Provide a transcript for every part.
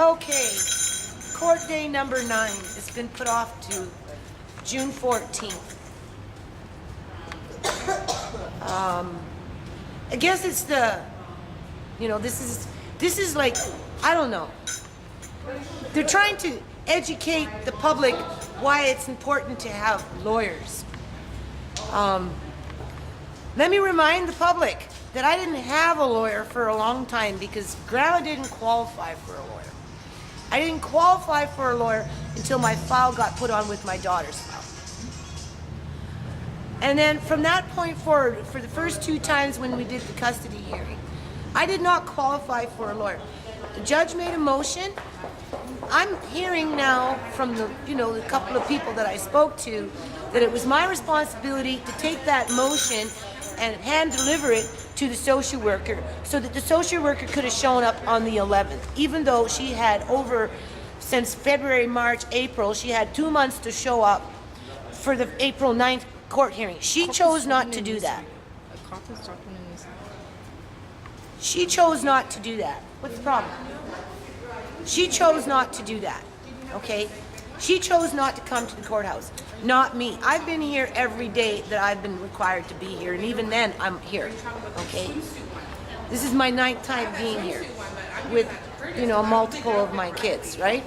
Okay, court day number 9 has been put off to June 14th. I guess it's this is like, I don't know. They're trying to educate the public why it's important to have lawyers. Let me remind the public that I didn't have a lawyer for a long time because Grandma didn't qualify for a lawyer. I didn't qualify for a lawyer until my file got put on with my daughter's file. And then from that point forward, for the first 2 times when we did the custody hearing, I did not qualify for a lawyer. The judge made a motion. I'm hearing now from the couple of people that I spoke to that it was my responsibility to take that motion and hand deliver it to the social worker so that the social worker could have shown up on the 11th, even though she had since February, March, April, she had 2 months to show up for the April 9th court hearing. She chose not to do that. She chose not to do that. What's the problem? She chose not to do that, okay? She chose not to come to the courthouse, not me. I've been here every day that I've been required to be here, and even then, I'm here, okay? This is my 9th time being here with, multiple of my kids, right?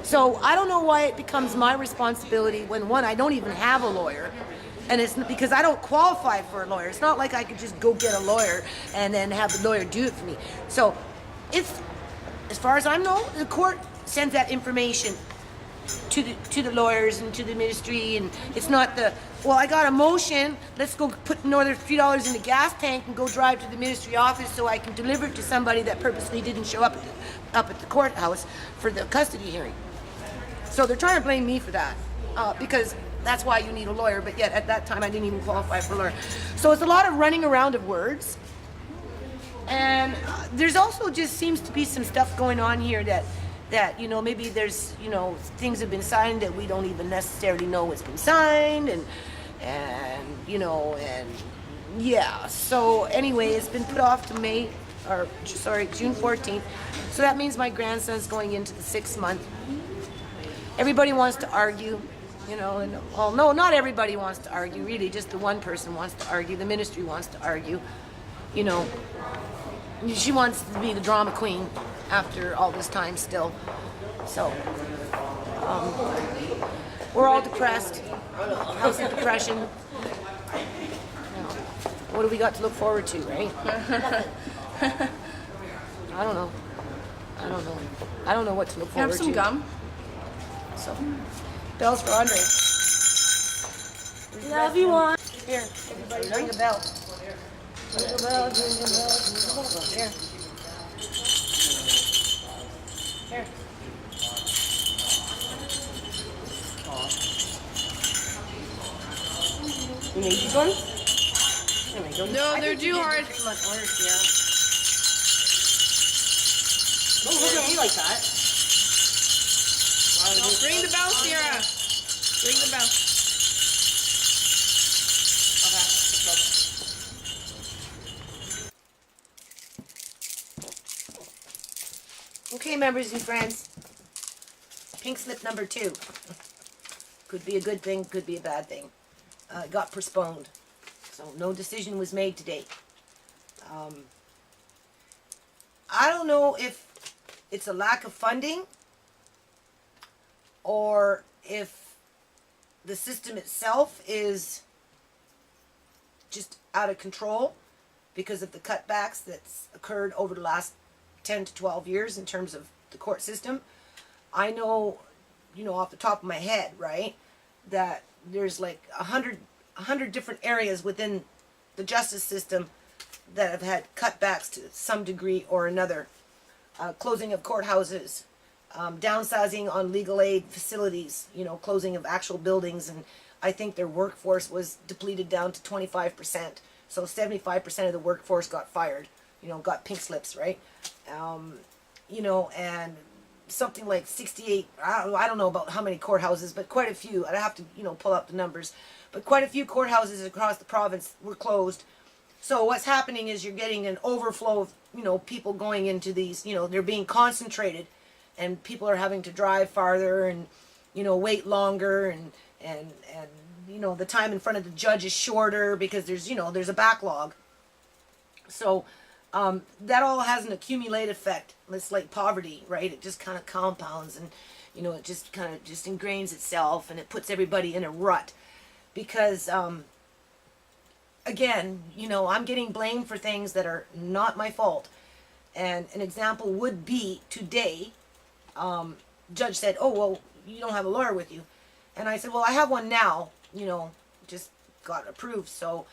So I don't know why it becomes my responsibility when, one, I don't even have a lawyer, and it's because I don't qualify for a lawyer. It's not like I could just go get a lawyer and then have the lawyer do it for me. So it's, as far as I know, the court sends that information to the lawyers and to the ministry, and it's not I got a motion, let's go put another $3 in the gas tank and go drive to the ministry office so I can deliver it to somebody that purposely didn't show up at the courthouse for the custody hearing. So they're trying to blame me for that, because that's why you need a lawyer, but yet at that time I didn't even qualify for a lawyer. So it's a lot of running around of words. And there's also just seems to be some stuff going on here that maybe there's things have been signed that we don't even necessarily know what's been signed, and yeah. So anyway, it's been put off to June 14th. So that means my grandson's going into the 6th month. Everybody wants to argue, no, not everybody wants to argue, really. Just the one person wants to argue. The ministry wants to argue. She wants to be the drama queen after all this time still. So, we're all depressed. House of depression. What do we got to look forward to, right? I don't know. I don't know what to look forward to. Have some gum. So, bells for Andre. Love you all. Here, everybody ring a bell. Jingle bell, jingle bell, jingle bell. Here. Here. You need these ones? No, they're too hard. Don't look at me like that. Ring the bell, Sierra. Ring the bell. Okay, members and friends. Pink slip number 2. Could be a good thing, could be a bad thing. It got postponed. So no decision was made today. I don't know if it's a lack of funding or if the system itself is just out of control because of the cutbacks that's occurred over the last 10 to 12 years in terms of the court system. I know, off the top of my head, right, that there's like 100 different areas within the justice system that have had cutbacks to some degree or another. Closing of courthouses, downsizing on legal aid facilities, closing of actual buildings, and I think their workforce was depleted down to 25%. So 75% of the workforce got fired, got pink slips, right? And something like 68, I don't know about how many courthouses, but quite a few. I'd have to, pull up the numbers. But quite a few courthouses across the province were closed. So what's happening is you're getting an overflow of, people going into these, they're being concentrated and people are having to drive farther and, you know, wait longer, and you know, the time in front of the judge is shorter because there's, you know, there's a backlog. So that all has an accumulated effect. It's like poverty, right? It just kind of compounds, and, you know, it just kind of just ingrains itself, and it puts everybody in a rut because again, you know, I'm getting blamed for things that are not my fault. And an example would be today, judge said, oh, well, you don't have a lawyer with you. And I said, well, I have one now, you know, just got approved. So,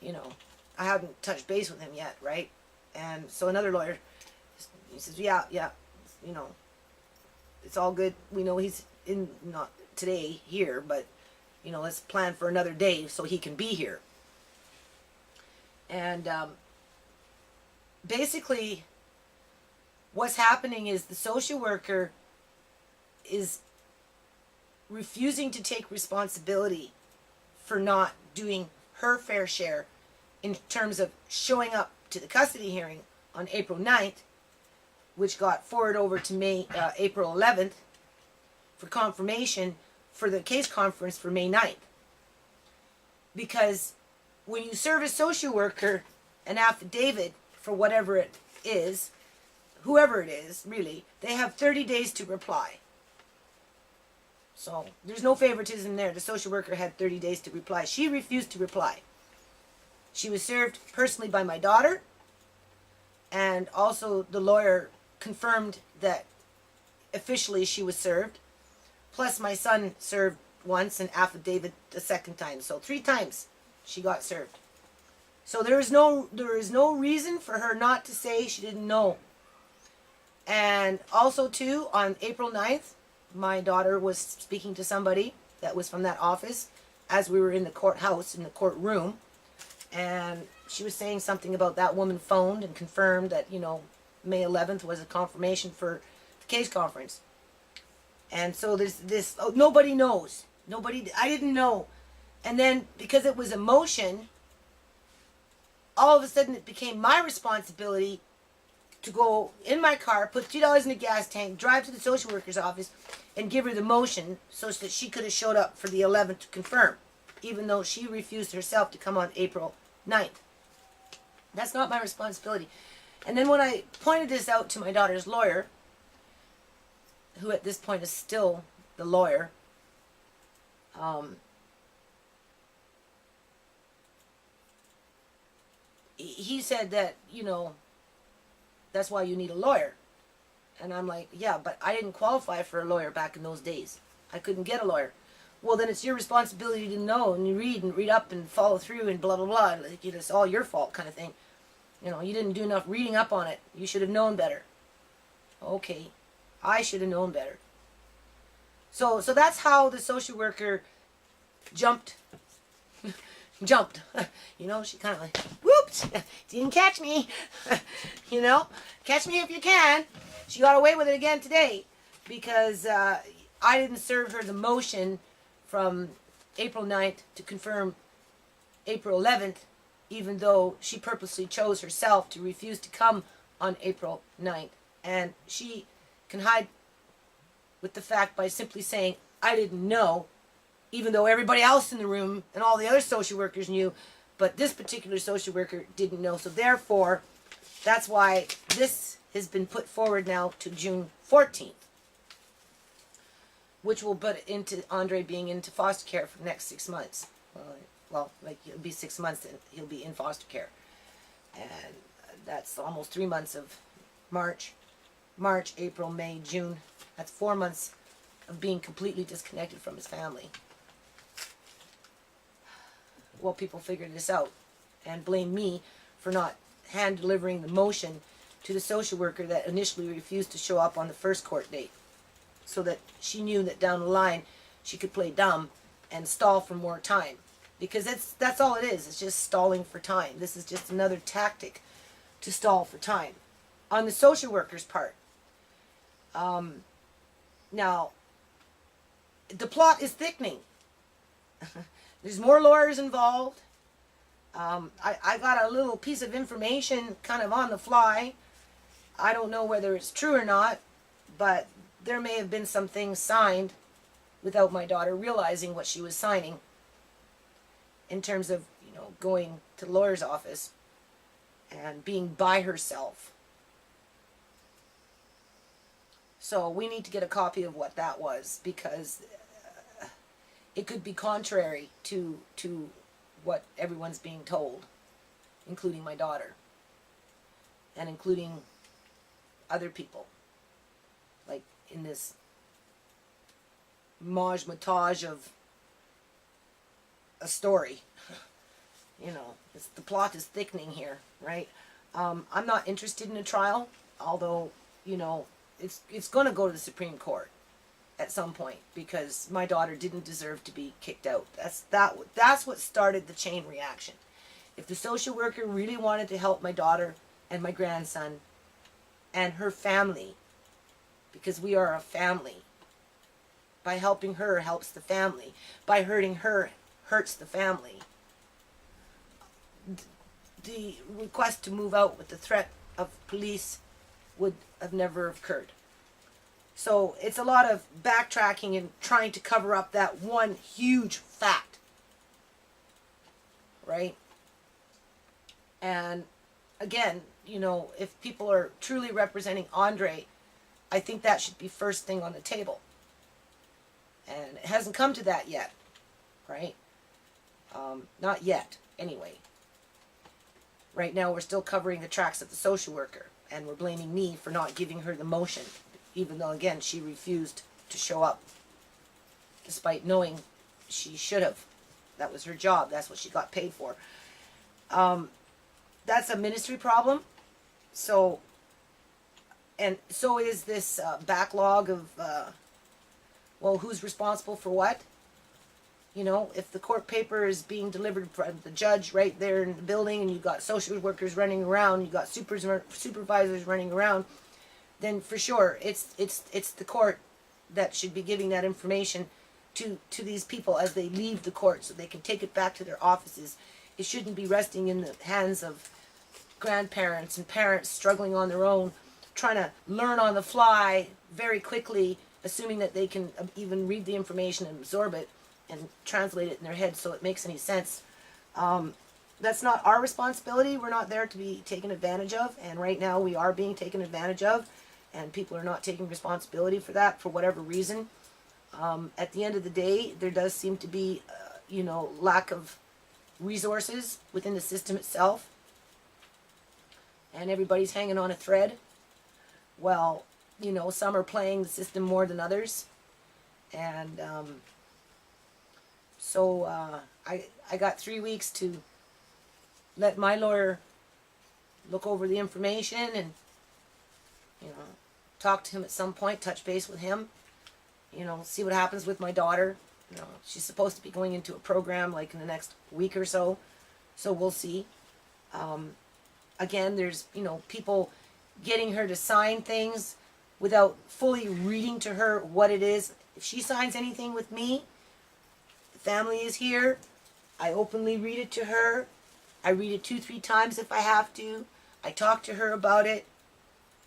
you know, I haven't touched base with him yet, right? And so another lawyer, he says, yeah, you know, it's all good. We know he's in, not today here, but, you know, let's plan for another day so he can be here. And basically, what's happening is the social worker is refusing to take responsibility for not doing her fair share in terms of showing up to the custody hearing on April 9th, which got forwarded over to April 11th for confirmation for the case conference for May 9th. Because when you serve a social worker an affidavit for whatever it is, whoever it is, really, they have 30 days to reply. So there's no favoritism there. The social worker had 30 days to reply. She refused to reply. She was served personally by my daughter, and also the lawyer confirmed that officially she was served. Plus my son served once and affidavit the second time. So 3 times she got served. So there is no reason for her not to say she didn't know. And also too, on April 9th, my daughter was speaking to somebody that was from that office as we were in the courthouse, in the courtroom. And she was saying something about that woman phoned and confirmed that, you know, May 11th was a confirmation for the case conference. And so there's this, oh, nobody knows. I didn't know. And then because it was a motion, all of a sudden it became my responsibility to go in my car, put $2 in the gas tank, drive to the social worker's office, and give her the motion so that she could have showed up for the 11th to confirm, even though she refused herself to come on April 9th. That's not my responsibility. And then when I pointed this out to my daughter's lawyer, who at this point is still the lawyer, he said that, you know, that's why you need a lawyer. And I'm like, yeah, but I didn't qualify for a lawyer back in those days. I couldn't get a lawyer. Well, then it's your responsibility to know and read up and follow through and blah, blah, blah. Like, it's all your fault kind of thing. You know, you didn't do enough reading up on it. You should have known better. Okay, I should have known better. So that's how the social worker jumped. You know, she kind of like, whoops, didn't catch me. You know, catch me if you can. She got away with it again today because I didn't serve her the motion from April 9th to confirm April 11th, even though she purposely chose herself to refuse to come on April 9th. And she can hide with the fact by simply saying, I didn't know, even though everybody else in the room and all the other social workers knew, but this particular social worker didn't know. So therefore, that's why this has been put forward now to June 14th, which will put into Andre being into foster care for the next 6 months. Well, like it'll be 6 months and he'll be in foster care. And that's almost 3 months of March, April, May, June. That's 4 months of being completely disconnected from his family. Well, people figured this out and blame me for not hand delivering the motion to the social worker that initially refused to show up on the first court date, so that she knew that down the line she could play dumb and stall for more time, because that's all it is. It's just stalling for time. This is just another tactic to stall for time on the social worker's part. Now, the plot is thickening. There's more lawyers involved. I got a little piece of information kind of on the fly. I don't know whether it's true or not, but there may have been some things signed without my daughter realizing what she was signing in terms of, going to the lawyer's office and being by herself. So we need to get a copy of what that was, because it could be contrary to what everyone's being told, including my daughter and including other people, like in this motage of a story. The plot is thickening here, right? I'm not interested in a trial, although, it's going to go to the Supreme Court at some point, because my daughter didn't deserve to be kicked out. That's what started the chain reaction. If the social worker really wanted to help my daughter and my grandson and her family, because we are a family, by helping her helps the family, by hurting her hurts the family, the request to move out with the threat of police would have never occurred. So it's a lot of backtracking and trying to cover up that one huge fact, right? And again, if people are truly representing Andre, I think that should be first thing on the table. And it hasn't come to that yet, right? Not yet, anyway. Right now we're still covering the tracks of the social worker, and we're blaming me for not giving her the motion, even though, again, she refused to show up, despite knowing she should have. That was her job. That's what she got paid for. That's a ministry problem. So is this backlog of, who's responsible for what? If the court paper is being delivered from the judge right there in the building, and you've got social workers running around, you've got supervisors running around, then for sure it's the court that should be giving that information to these people as they leave the court, so they can take it back to their offices. It shouldn't be resting in the hands of grandparents and parents struggling on their own, trying to learn on the fly very quickly, assuming that they can even read the information and absorb it and translate it in their head so it makes any sense. That's not our responsibility. We're not there to be taken advantage of, and right now we are being taken advantage of, and people are not taking responsibility for that for whatever reason. At the end of the day, there does seem to be, lack of resources within the system itself, and everybody's hanging on a thread. Well, some are playing the system more than others, and so I got 3 weeks to let my lawyer look over the information and, talk to him at some point, touch base with him, see what happens with my daughter. She's supposed to be going into a program like in the next week or so, so we'll see. Again, there's, people getting her to sign things without fully reading to her what it is. If she signs anything with me, the family is here. I openly read it to her. I read it 2-3 times if I have to. I talk to her about it,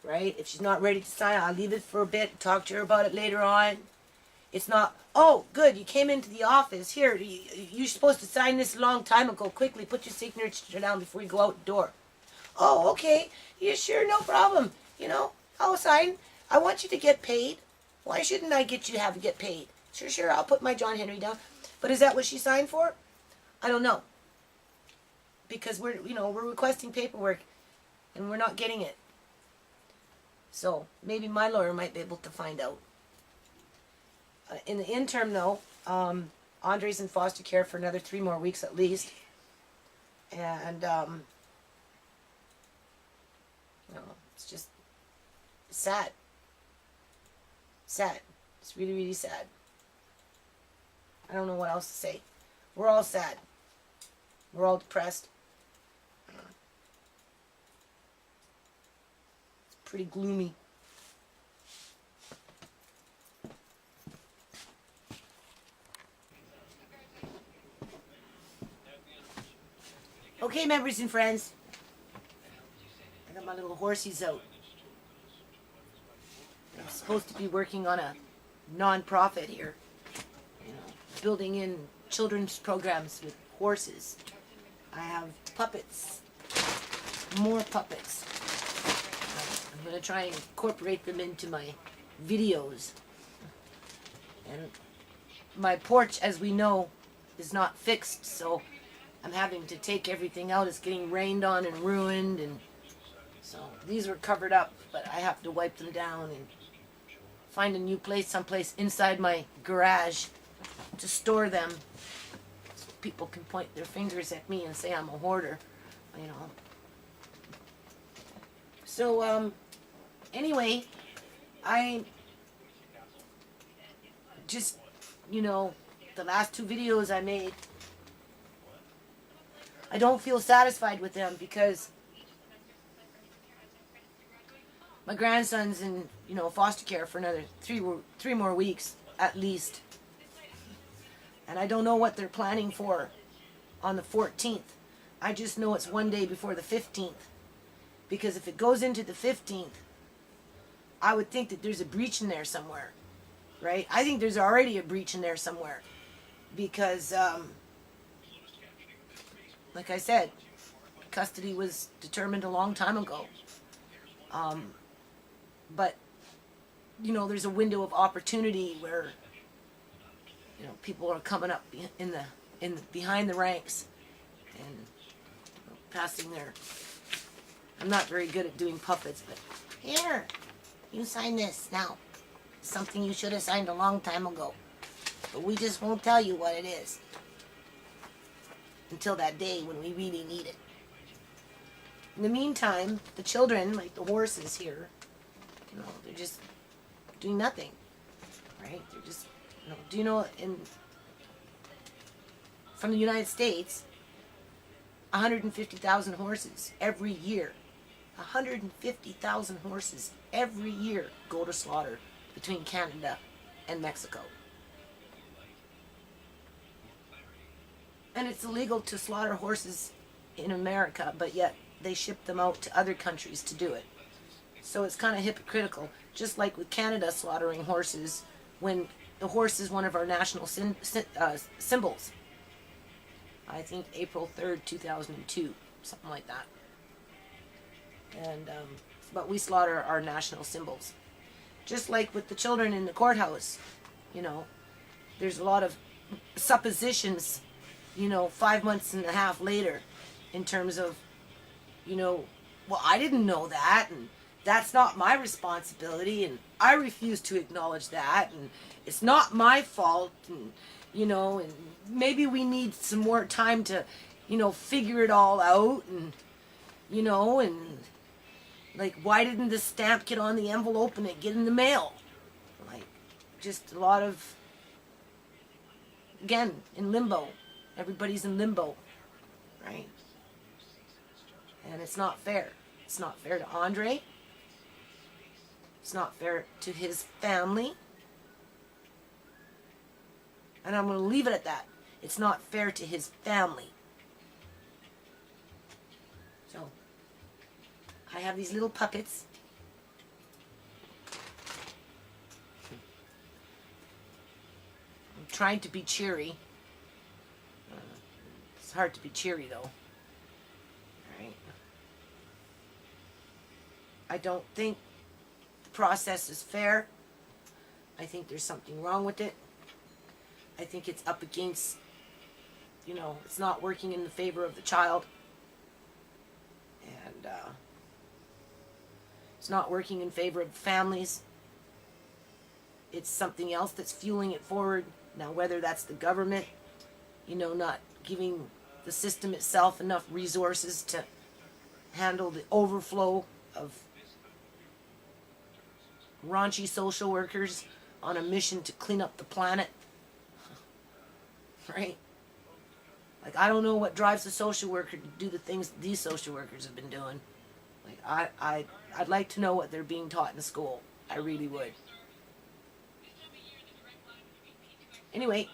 right? If she's not ready to sign, I'll leave it for a bit, talk to her about it later on. It's not, oh, good, you came into the office. Here, you're supposed to sign this a long time ago. Quickly, put your signature down before you go out the door. Oh, okay. Yeah, sure, no problem. I'll sign. I want you to get paid. Why shouldn't I get you to have to get paid? Sure, I'll put my John Henry down. But is that what she signed for? I don't know. Because we're requesting paperwork and we're not getting it. So maybe my lawyer might be able to find out. In the interim, though, Andre's in foster care for another 3 more weeks at least. And, it's just sad. Sad. It's really, really sad. I don't know what else to say. We're all sad. We're all depressed. It's pretty gloomy. Okay, members and friends. I got my little horsies out. supposed to be working on a non-profit here, you know, building in children's programs with horses. I have puppets, more puppets. I'm going to try and incorporate them into my videos. And my porch, as we know, is not fixed, so I'm having to take everything out. It's getting rained on and ruined, and so these were covered up, but I have to wipe them down and find a new place, someplace inside my garage to store them. So people can point their fingers at me and say I'm a hoarder, you know. So, anyway, I just, you know, the last 2 videos I made, I don't feel satisfied with them because my grandson's in, you know, foster care for another 3 more weeks at least. And I don't know what they're planning for on the 14th. I just know it's one day before the 15th. Because if it goes into the 15th, I would think that there's a breach in there somewhere. Right? I think there's already a breach in there somewhere. Because, like I said, custody was determined a long time ago. But, you know, there's a window of opportunity where, you know, people are coming up behind the ranks and, you know, passing their. I'm not very good at doing puppets, but here, you sign this now. Something you should have signed a long time ago, but we just won't tell you what it is until that day when we really need it. In the meantime, the children, like the horses here, you know, they're just doing nothing, right? They're just, you know, do you know, from the United States, 150,000 horses every year. 150,000 horses every year go to slaughter between Canada and Mexico. And it's illegal to slaughter horses in America, but yet they ship them out to other countries to do it. So it's kind of hypocritical, just like with Canada slaughtering horses when the horse is one of our national symbols. I think April 3rd, 2002, something like that. And but we slaughter our national symbols. Just like with the children in the courthouse, you know, there's a lot of suppositions, you know, 5 months and a half later in terms of, you know, well, I didn't know that, and that's not my responsibility, and I refuse to acknowledge that, and it's not my fault, and, you know, and maybe we need some more time to, you know, figure it all out, and, you know, and, like, why didn't the stamp get on the envelope and it get in the mail? Like, just a lot of, again, in limbo. Everybody's in limbo, right? And it's not fair. It's not fair to Andre. It's not fair to his family. And I'm going to leave it at that. It's not fair to his family. So, I have these little puppets. I'm trying to be cheery. It's hard to be cheery, though. Right? I don't think the process is fair. I think there's something wrong with it. I think it's up against, you know, it's not working in the favor of the child. And it's not working in favor of families. It's something else that's fueling it forward. Now, whether that's the government, you know, not giving the system itself enough resources to handle the overflow of raunchy social workers on a mission to clean up the planet. Right? Like, I don't know what drives a social worker to do the things these social workers have been doing. Like, I'd like to know what they're being taught in school. I really would. Anyway,